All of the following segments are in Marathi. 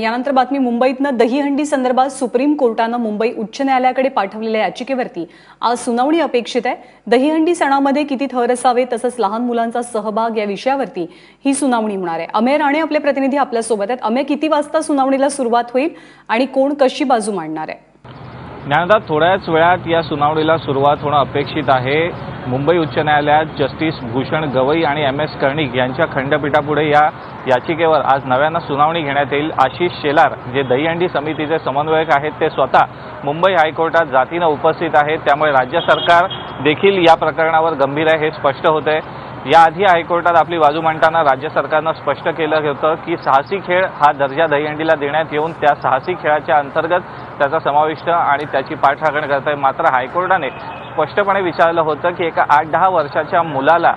यानंतर बातमी मुंबईतनं दहीहंडी संदर्भात सुप्रीम कोर्टानं मुंबई उच्च न्यायालयाकडे पाठवलेल्या याचिकेवरती आज सुनावणी अपेक्षित आहे। दहीहंडी सणामध्ये किती थर असावे तसंच लहान मुलांचा सहभाग या विषयावरती ही सुनावणी होणार आहे। अमेय राणे आपले प्रतिनिधी आपल्या सोबत आहेत। अमेय, किती वाजता सुनावणीला सुरुवात होईल आणि कोण कशी बाजू मांडणार आहे? ज्ञानदा, थोड्याच वेळात या सुनावणीला सुरुवात होणं अपेक्षित आहे। मुंबई उच्च न्यायालयात जस्टिस भूषण गवई आणि MS कर्णिक यांच्या खंडपीठापुढे या याचिकेवर आज नव्यानं सुनावणी घेण्यात येईल। आशिष शेलार जे दहीहंडी समितीचे समन्वयक आहेत ते स्वतः मुंबई हायकोर्टात जातीनं उपस्थित आहेत, त्यामुळे राज्य सरकार देखील या प्रकरणावर गंभीर आहे हे स्पष्ट होते। याआधी हायकोर्टात आपली बाजू मांडताना राज्य सरकारनं स्पष्ट केलं होतं की साहसी खेळ हा दर्जा दहीहंडीला देण्यात येऊन त्या साहसी खेळाच्या अंतर्गत त्याचा समाविष्ट आणि त्याची पाठराखण करता येईल। मात्र हायकोर्टाने स्पष्टपणे विचारलं होतं की एका 8-10 वर्षाच्या मुलाला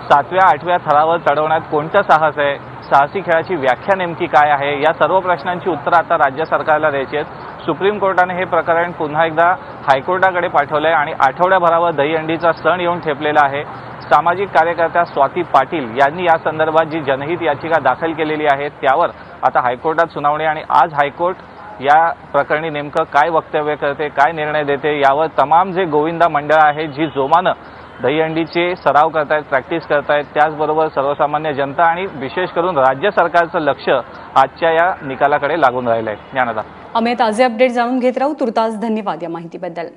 7व्या-8व्या थरावर चढवण्यात कोणतं साहस आहे, साहसी खेळाची व्याख्या नेमकी काय आहे, या सर्व प्रश्नांची उत्तरं आता राज्य सरकारला द्यायची आहेत। सुप्रीम कोर्टाने हे प्रकरण पुन्हा एकदा हायकोर्टाकडे पाठवलंय आणि आठवड्याभरावर दहीहंडीचा सण येऊन ठेपलेला आहे। सामाजिक कार्यकर्त्या स्वाती पाटील यांनी या संदर्भात जी जनहित याचिका दाखल केलेली आहे त्यावर आता हायकोर्टात सुनावणी आणि आज हायकोर्ट या प्रकरणी नेमकं काय वक्तव्य करते, काय निर्णय देते, यावर तमाम जे गोविंदा मंडळ आहे जी जोमानं दहीहंडीचे सराव करतायत, प्रॅक्टिस करतायत, त्याचबरोबर सर्वसामान्य जनता आणि विशेष करून राज्य सरकारचं लक्ष आजच्या या निकालाकडे लागून राहिलं आहे। ज्ञानदा, अमेय, ताजे अपडेट जाणून घेत राहू। तुर्तास धन्यवाद या माहितीबद्दल।